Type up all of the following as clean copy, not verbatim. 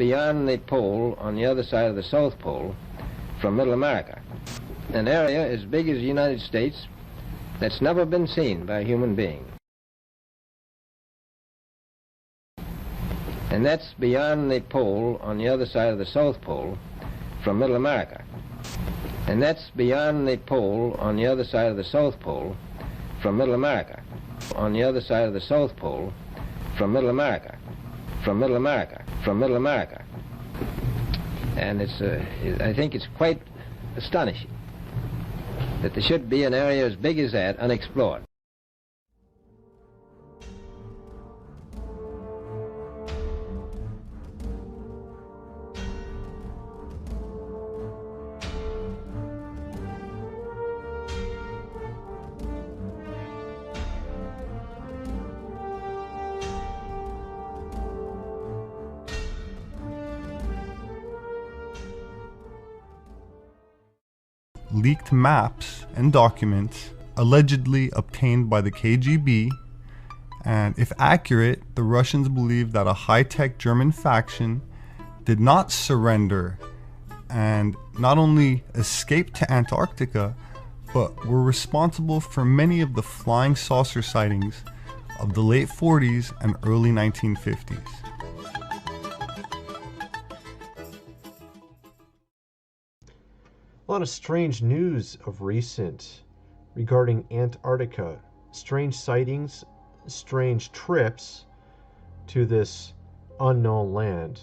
beyond the pole on the other side of the South Pole from Middle America. An area as big as the United States that's never been seen by a human being. And that's beyond the pole on the other side of the South Pole from Middle America. And that's beyond the pole on the other side of the South Pole from Middle America. On the other side of the South Pole from Middle America. From Middle America. From Middle America. And I think it's quite astonishing that there should be an area as big as that unexplored. Leaked maps and documents allegedly obtained by the KGB, and if accurate, the Russians believe that a high-tech German faction did not surrender and not only escaped to Antarctica, but were responsible for many of the flying saucer sightings of the late 40s and early 1950s. A lot of strange news of recent regarding Antarctica. Strange sightings, strange trips to this unknown land.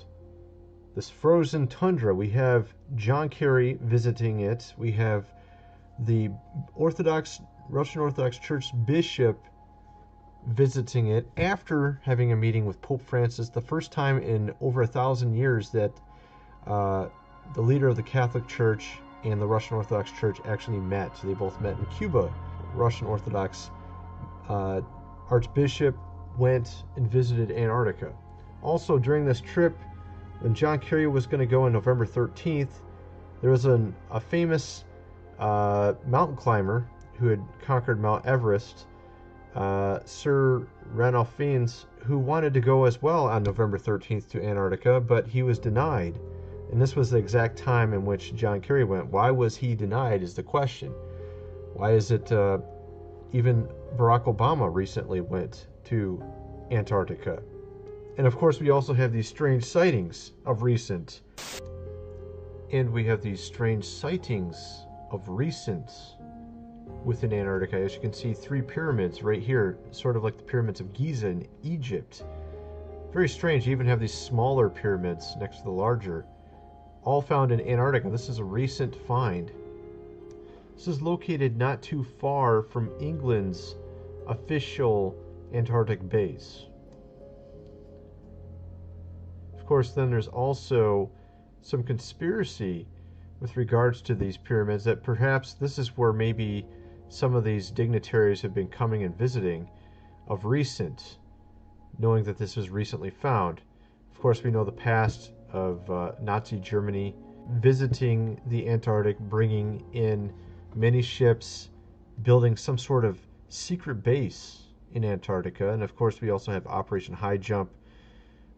This frozen tundra. We have John Kerry visiting it. We have the Russian Orthodox Church bishop visiting it after having a meeting with Pope Francis. The first time in over 1,000 years that the leader of the Catholic Church and the Russian Orthodox Church actually met. They both met in Cuba. Russian Orthodox Archbishop went and visited Antarctica. Also, during this trip, when John Kerry was going to go on November 13th, there was a famous mountain climber who had conquered Mount Everest, Sir Ranulph Fiennes, who wanted to go as well on November 13th to Antarctica, but he was denied. And this was the exact time in which John Kerry went. Why was he denied is the question. Why is it even Barack Obama recently went to Antarctica? And of course we also have these strange sightings of recent. And we have these strange sightings of recent within Antarctica. As you can see, 3 pyramids right here, sort of like the pyramids of Giza in Egypt. Very strange. You even have these smaller pyramids next to the larger. All found in Antarctica. This is a recent find. This is located not too far from England's official Antarctic base. Of course, then there's also some conspiracy with regards to these pyramids, that perhaps this is where maybe some of these dignitaries have been coming and visiting of recent, knowing that this was recently found. Of course, we know the past of Nazi Germany visiting the Antarctic, bringing in many ships, building some sort of secret base in Antarctica. And of course, we also have Operation High Jump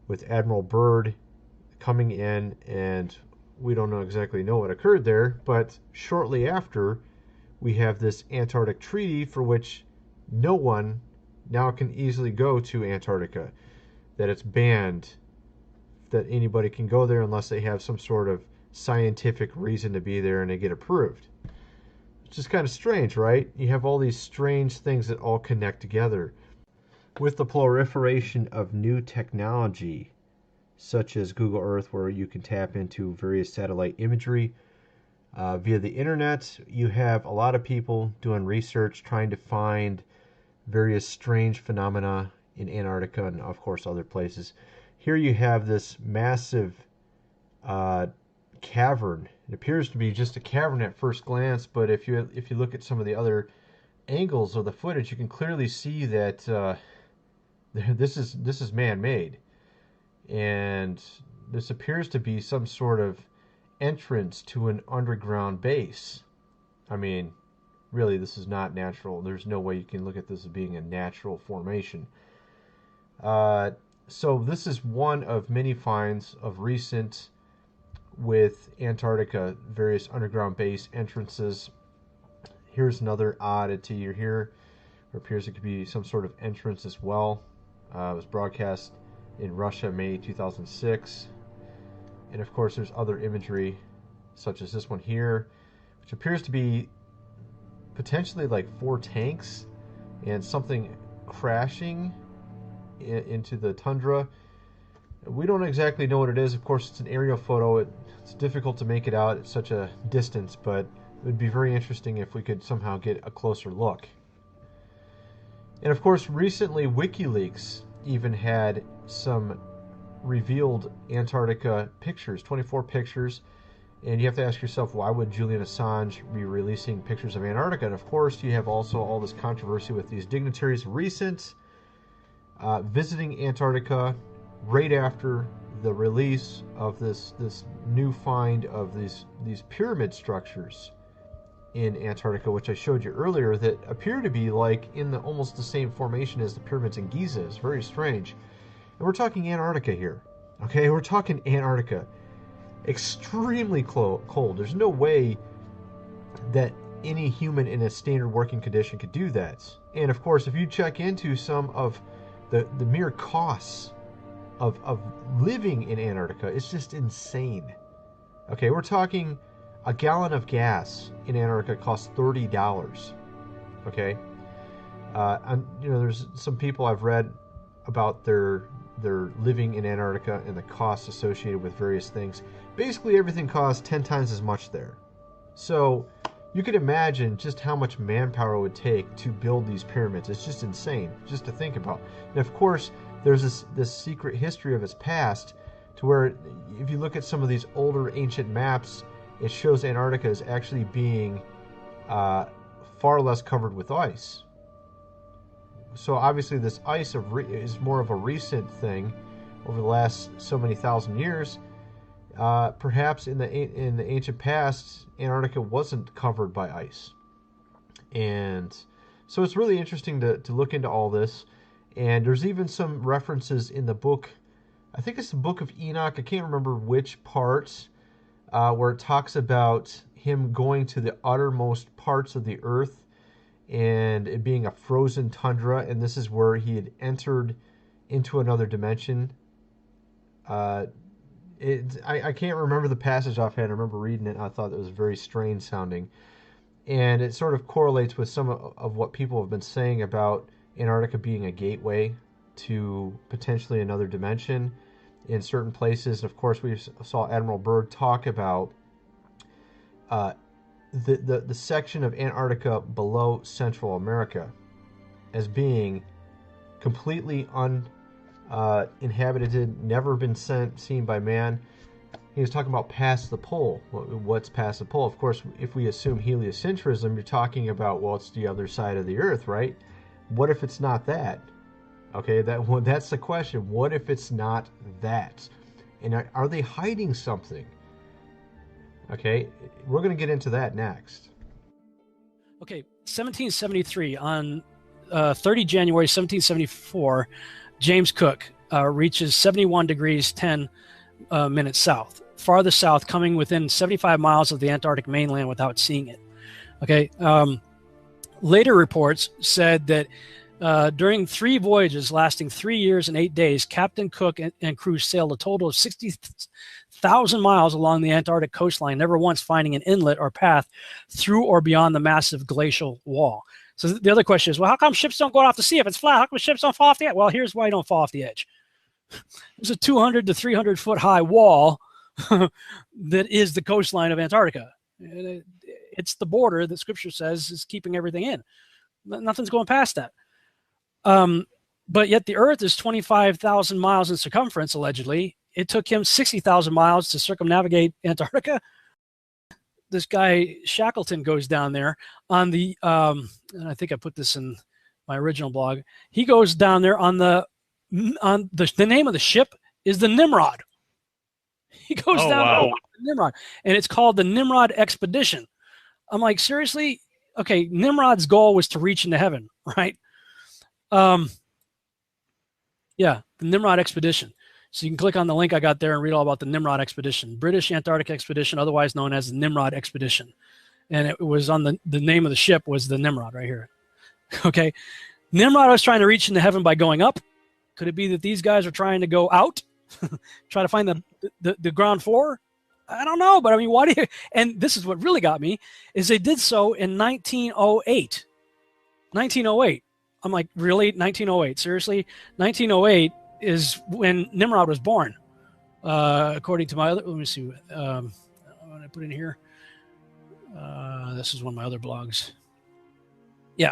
with Admiral Byrd coming in, and we don't exactly know what occurred there, but shortly after, we have this Antarctic Treaty for which no one now can easily go to Antarctica, that it's banned that anybody can go there unless they have some sort of scientific reason to be there and they get approved. It's just kind of strange, right? You have all these strange things that all connect together. With the proliferation of new technology, such as Google Earth, where you can tap into various satellite imagery via the internet, you have a lot of people doing research, trying to find various strange phenomena in Antarctica and, of course, other places. Here you have this massive cavern. It appears to be just a cavern at first glance, but if you look at some of the other angles of the footage, you can clearly see that this is man-made, and this appears to be some sort of entrance to an underground base. I mean, really, this is not natural. There's no way you can look at this as being a natural formation. So this is one of many finds of recent with Antarctica, various underground base entrances. Here's another oddity here. It appears it could be some sort of entrance as well. It was broadcast in Russia, May 2006. And of course, there's other imagery, such as this one here, which appears to be potentially like 4 tanks and something crashing into the tundra. We don't exactly know what it is. Of course, it's an aerial photo. It's difficult to make it out at such a distance, but it would be very interesting if we could somehow get a closer look. And of course, recently WikiLeaks even had some revealed Antarctica pictures, 24 pictures. And you have to ask yourself, why would Julian Assange be releasing pictures of Antarctica? And of course, you have also all this controversy with these dignitaries recent visiting Antarctica right after the release of this new find of these pyramid structures in Antarctica, which I showed you earlier, that appear to be like in almost the same formation as the pyramids in Giza. It's very strange. And we're talking Antarctica here. Okay, we're talking Antarctica. Extremely cold. There's no way that any human in a standard working condition could do that. And of course, if you check into some of the mere costs of living in Antarctica, it's just insane. Okay, we're talking a gallon of gas in Antarctica costs $30. Okay, and there's some people I've read about their living in Antarctica and the costs associated with various things. Basically, everything costs 10 times as much there. So you can imagine just how much manpower it would take to build these pyramids. It's just insane, just to think about. And of course, there's this secret history of its past, to where if you look at some of these older ancient maps, it shows Antarctica as actually being far less covered with ice. So obviously this ice is more of a recent thing over the last so many thousand years. Perhaps in the ancient past, Antarctica wasn't covered by ice. And so it's really interesting to look into all this. And there's even some references in the book, I think it's the Book of Enoch, I can't remember which parts, where it talks about him going to the uttermost parts of the earth and it being a frozen tundra, and this is where he had entered into another dimension. I can't remember the passage offhand. I remember reading it and I thought it was very strange sounding. And it sort of correlates with some of what people have been saying about Antarctica being a gateway to potentially another dimension in certain places. And of course, we saw Admiral Byrd talk about the section of Antarctica below Central America as being completely uninhabited, never been seen by man. He was talking about past the pole. What's past the pole? Of course, if we assume heliocentrism, you're talking about, well, it's the other side of the Earth, right? What if it's not that? Okay, that's the question. What if it's not that? And are they hiding something? Okay, we're going to get into that next. Okay, 1773, on 30 January 1774, James Cook reaches 71 degrees 10 minutes south, farthest south, coming within 75 miles of the Antarctic mainland without seeing it. Okay, later reports said that during 3 voyages lasting 3 years and 8 days, Captain Cook and crew sailed a total of 60,000 miles along the Antarctic coastline, never once finding an inlet or path through or beyond the massive glacial wall. So the other question is, well, how come ships don't go off the sea if it's flat? How come ships don't fall off the edge? Well, here's why you don't fall off the edge. There's a 200 to 300 foot high wall that is the coastline of Antarctica. It's the border that Scripture says is keeping everything in. Nothing's going past that. But yet the Earth is 25,000 miles in circumference, allegedly. It took him 60,000 miles to circumnavigate Antarctica. This guy Shackleton goes down there on the, and I think I put this in my original blog. He goes down there on the name of the ship is the Nimrod. He goes down there on the Nimrod, and it's called the Nimrod Expedition. I'm like, seriously? Okay, Nimrod's goal was to reach into heaven, right? Yeah, the Nimrod expedition. So you can click on the link I got there and read all about the Nimrod expedition, British Antarctic expedition, otherwise known as the Nimrod expedition. And it was on the name of the ship was the Nimrod right here. Okay. Nimrod was trying to reach into heaven by going up. Could it be that these guys are trying to go out, try to find the ground floor? I don't know, but I mean, why do you? And this is what really got me is they did so in 1908. 1908. I'm like, really? 1908? Seriously? 1908 is when Nimrod was born, according to my other. Let me see. What I put in here. This is one of my other blogs. Yeah.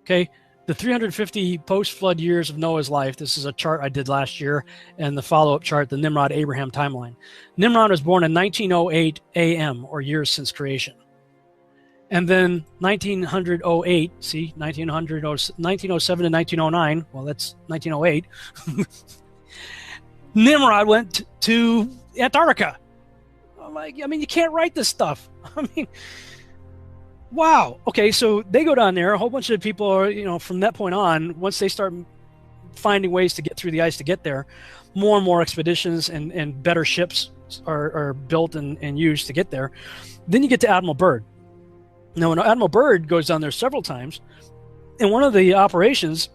Okay. The 350 post-flood years of Noah's life. This is a chart I did last year, and the follow-up chart, the Nimrod-Abraham timeline. Nimrod was born in 1908 AM, or years since creation. And then 1908, see, 1907 to 1909, well, that's 1908. Nimrod went to Antarctica. I'm like, I mean, you can't write this stuff. I mean, wow. Okay, so they go down there. A whole bunch of people are, from that point on, once they start finding ways to get through the ice to get there, more and more expeditions and better ships are built and used to get there. Then you get to Admiral Byrd. Now, when Admiral Byrd goes down there several times, and one of the operations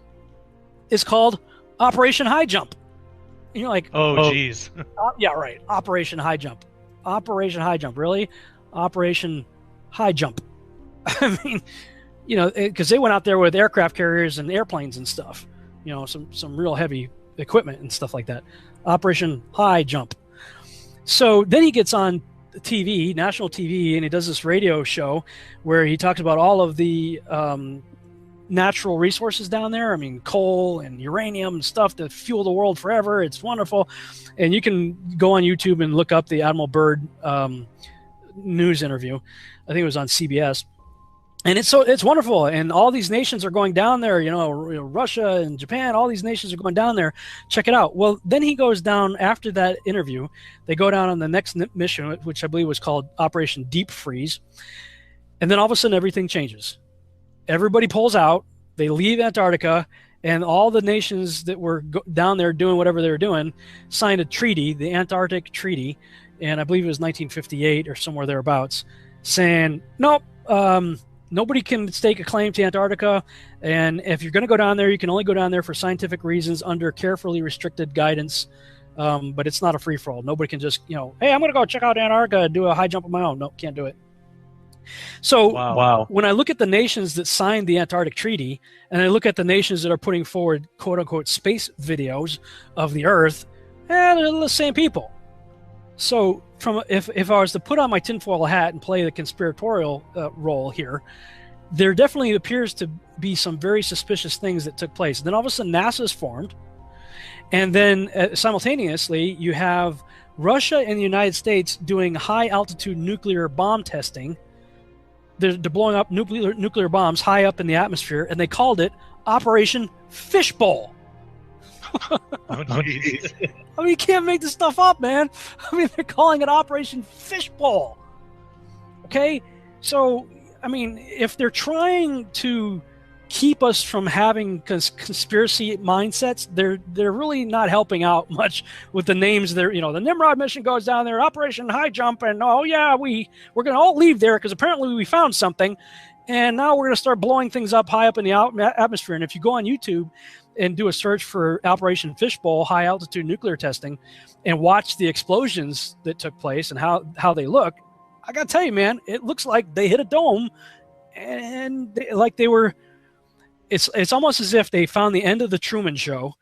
is called Operation High Jump. And you're like, oh, geez. Yeah, right. Operation High Jump. Operation High Jump. Really? Operation High Jump. I mean, because they went out there with aircraft carriers and airplanes and stuff, some real heavy equipment and stuff like that. Operation High Jump. So then he gets on TV, national TV, and he does this radio show where he talks about all of the natural resources down there. I mean, coal and uranium and stuff to fuel the world forever. It's wonderful. And you can go on YouTube and look up the Admiral Byrd news interview. I think it was on CBS. And it's wonderful. And all these nations are going down there, Russia and Japan, all these nations are going down there. Check it out. Well, then he goes down after that interview. They go down on the next mission, which I believe was called Operation Deep Freeze. And then all of a sudden, everything changes. Everybody pulls out. They leave Antarctica. And all the nations that were down there doing whatever they were doing signed a treaty, the Antarctic Treaty. And I believe it was 1958 or somewhere thereabouts, saying, nope, nobody can stake a claim to Antarctica, and if you're going to go down there, you can only go down there for scientific reasons under carefully restricted guidance, but it's not a free-for-all. Nobody can just, hey, I'm going to go check out Antarctica and do a high jump on my own. No, can't do it. So wow. When I look at the nations that signed the Antarctic Treaty, and I look at the nations that are putting forward quote-unquote space videos of the Earth, they're the same people. So if I was to put on my tinfoil hat and play the conspiratorial role here, there definitely appears to be some very suspicious things that took place. And then all of a sudden NASA is formed, and then simultaneously you have Russia and the United States doing high altitude nuclear bomb testing. They're blowing up nuclear bombs high up in the atmosphere, and they called it Operation Fishbowl. Oh, geez. I mean, you can't make this stuff up, man. I mean, they're calling it Operation Fishbowl. Okay? So, I mean, if they're trying to keep us from having conspiracy mindsets, they're really not helping out much with the names. The Nimrod mission goes down there, Operation High Jump, and oh yeah, we're going to all leave there because apparently we found something, and now we're going to start blowing things up high up in the atmosphere. And if you go on YouTube and do a search for Operation Fishbowl high altitude nuclear testing and watch the explosions that took place and how they look, I gotta tell you, man, it looks like they hit a dome, and it's almost as if they found the end of the Truman Show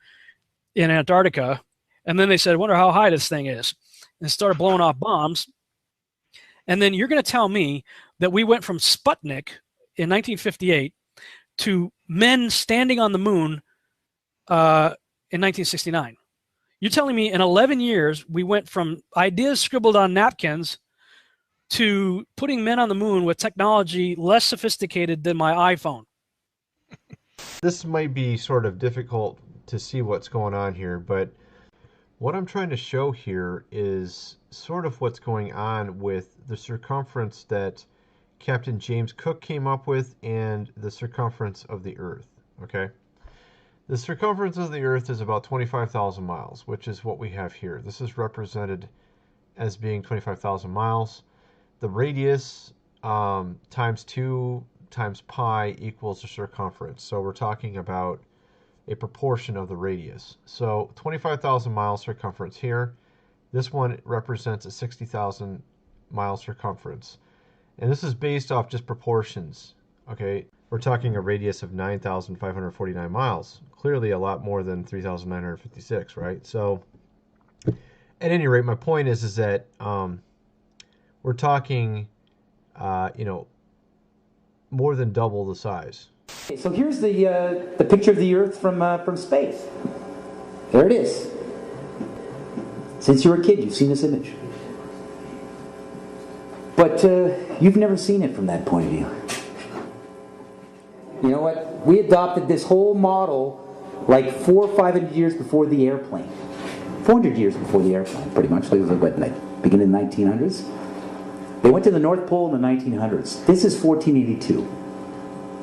in Antarctica, and then they said, wonder how high this thing is, and started blowing off bombs. And then you're going to tell me that we went from Sputnik in 1958 to men standing on the moon in 1969. You're telling me in 11 years we went from ideas scribbled on napkins to putting men on the moon with technology less sophisticated than my iPhone. This might be sort of difficult to see what's going on here, but what I'm trying to show here is sort of what's going on with the circumference that Captain James Cook came up with and the circumference of the Earth, okay? The circumference of the Earth is about 25,000 miles, which is what we have here. This is represented as being 25,000 miles. The radius times 2 times pi equals the circumference. So we're talking about a proportion of the radius. So 25,000 miles circumference here. This one represents a 60,000 mile circumference. And this is based off just proportions. Okay, we're talking a radius of 9,549 miles. Clearly a lot more than 3,956, right? So at any rate, my point is that we're talking, more than double the size. Okay, so here's the picture of the Earth from space. There it is. Since you were a kid, you've seen this image. But you've never seen it from that point of view. You know what? We adopted this whole model like 400 or 500 years before the airplane. 400 years before the airplane, pretty much. It was what, like, beginning of the 1900s? They went to the North Pole in the 1900s. This is 1482.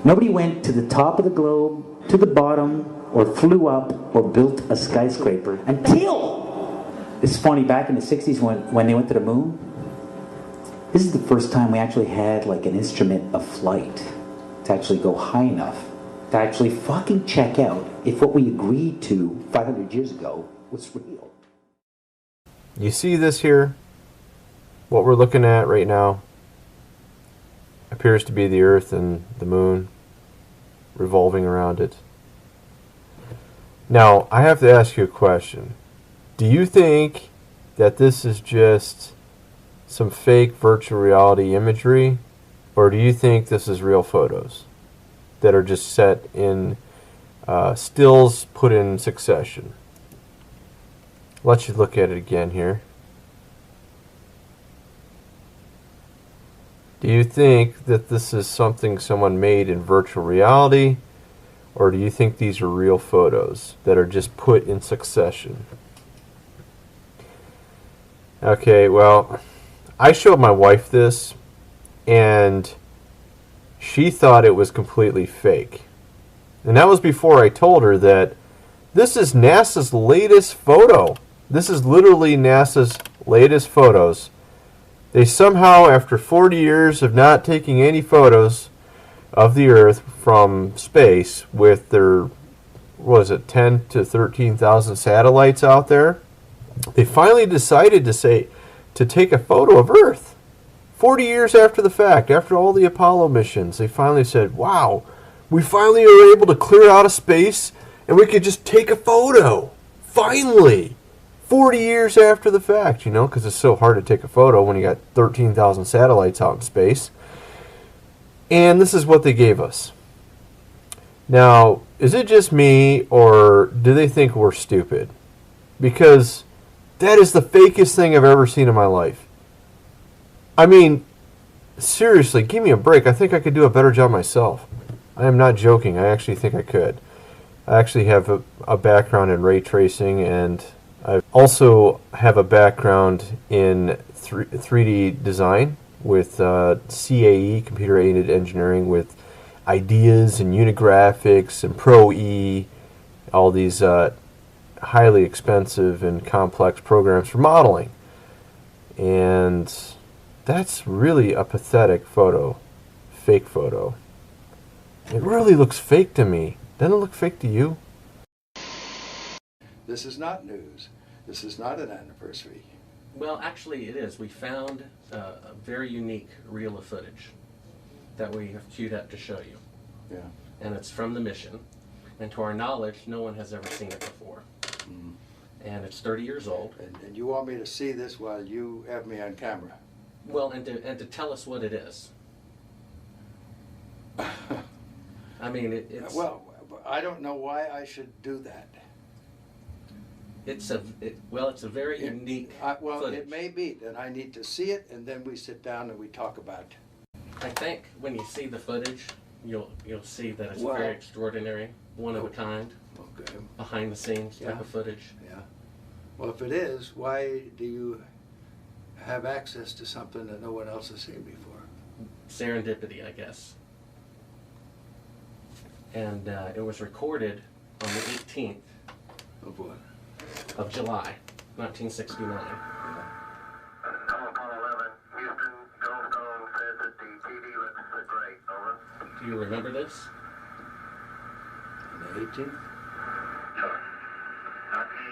Nobody went to the top of the globe, to the bottom, or flew up, or built a skyscraper until, it's funny, back in the 60s when they went to the moon, this is the first time we actually had like an instrument of flight to actually go high enough to actually fucking check out if what we agreed to 500 years ago was real. You see this here? What we're looking at right now appears to be the Earth and the Moon revolving around it. Now, I have to ask you a question. Do you think that this is just some fake virtual reality imagery, or do you think this is real photos that are just set in stills put in succession? Let's look at it again here. Do you think that this is something someone made in virtual reality, or do you think these are real photos that are just put in succession? Okay, well, I showed my wife this, and she thought it was completely fake. And that was before I told her that this is NASA's latest photo. This is literally NASA's latest photos. They somehow, after 40 years of not taking any photos of the Earth from space with their, what was it, 10 to 13,000 satellites out there, they finally decided to take a photo of Earth. 40 years after the fact, after all the Apollo missions, they finally said, wow, we finally are able to clear out of space and we could just take a photo. Finally! 40 years after the fact, you know, because it's so hard to take a photo when you got 13,000 satellites out in space. And this is what they gave us. Now, is it just me, or do they think we're stupid? Because that is the fakest thing I've ever seen in my life. I mean, seriously, give me a break. I think I could do a better job myself. I am not joking. I actually think I could. I actually have a background in ray tracing, and I also have a background in 3D design with CAE, Computer Aided Engineering, with ideas and unit graphics and Pro E, all these highly expensive and complex programs for modeling. And that's really a pathetic photo, fake photo. It really looks fake to me. Doesn't it look fake to you? This is not news. This is not an anniversary. Well, actually it is. We found a very unique reel of footage that we have queued up to show you. Yeah. And it's from the mission. And to our knowledge, no one has ever seen it before. Mm. And it's 30 years old. And you want me to see this while you have me on camera? Well, and to tell us what it is. I mean, it's... Well, I don't know why I should do that. It's a very unique footage. It may be that I need to see it, and then we sit down and we talk about it. I think when you see the footage, you'll see that it's very extraordinary, one of a kind, behind the scenes type of footage. Yeah. Well, if it is, why do you have access to something that no one else has seen before? Serendipity, I guess. And it was recorded on the 18th Of what? of July, 1969. Apollo 11, Houston, Goldstone says that the TV looks great. Over. Do you remember this? On the 18th? Sure. Okay,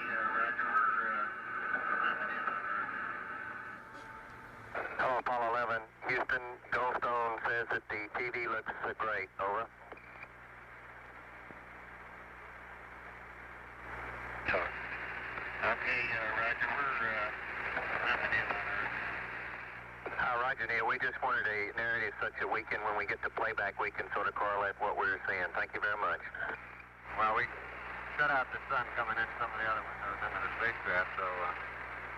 Hello, Apollo 11, Houston, Goldstone says that the TV looks great. Over. Sure. Okay, Roger, Roger, Neil, we just wanted a narrative such that we can, when we get to playback, we can sort of correlate what we're seeing. Thank you very much. Well, we shut out the sun coming in some of the other windows into the spacecraft, so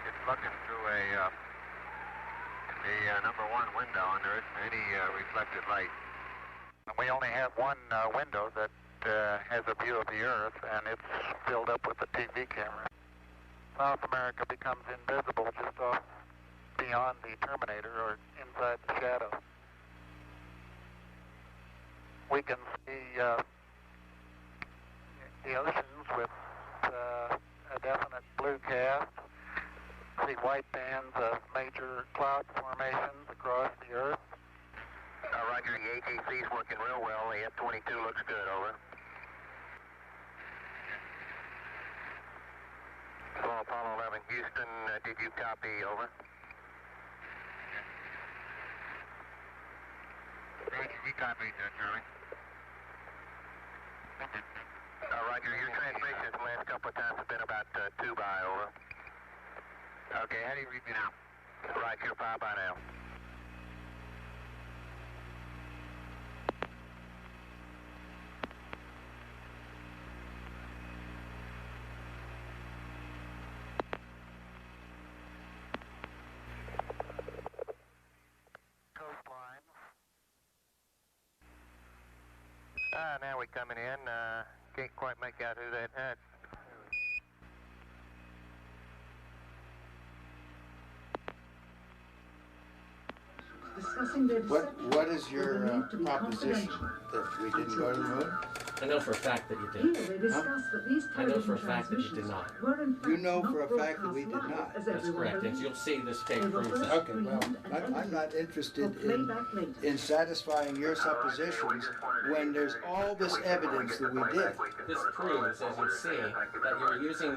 it's looking through the number one window, and there isn't any reflected light. We only have one window that has a view of the Earth, and it's filled up with the TV camera. South America becomes invisible just off beyond the terminator or inside the shadow. We can see the oceans with a definite blue cast, see white bands of major cloud formations across the Earth. Roger, the ATC's working real well. The F-22 looks good, over. Hello, Apollo 11, Houston, did you copy, over? Roger, we copied that, Charlie. Roger, your transmissions the last couple of times have been about 2 by, over. Okay, how do you read me now? Right, you're 5 by now. Coastline. Now we're coming in. Can't quite make out who that is. What is your proposition? That we didn't go to the moon? I know for a fact that you did. I know for a fact that you did not. You know for a fact that we did not. That's correct, and you'll see this tape proves that. Okay, well, I'm not interested in satisfying your suppositions when there's all this evidence that we did. This proves, as you'll see, that you're using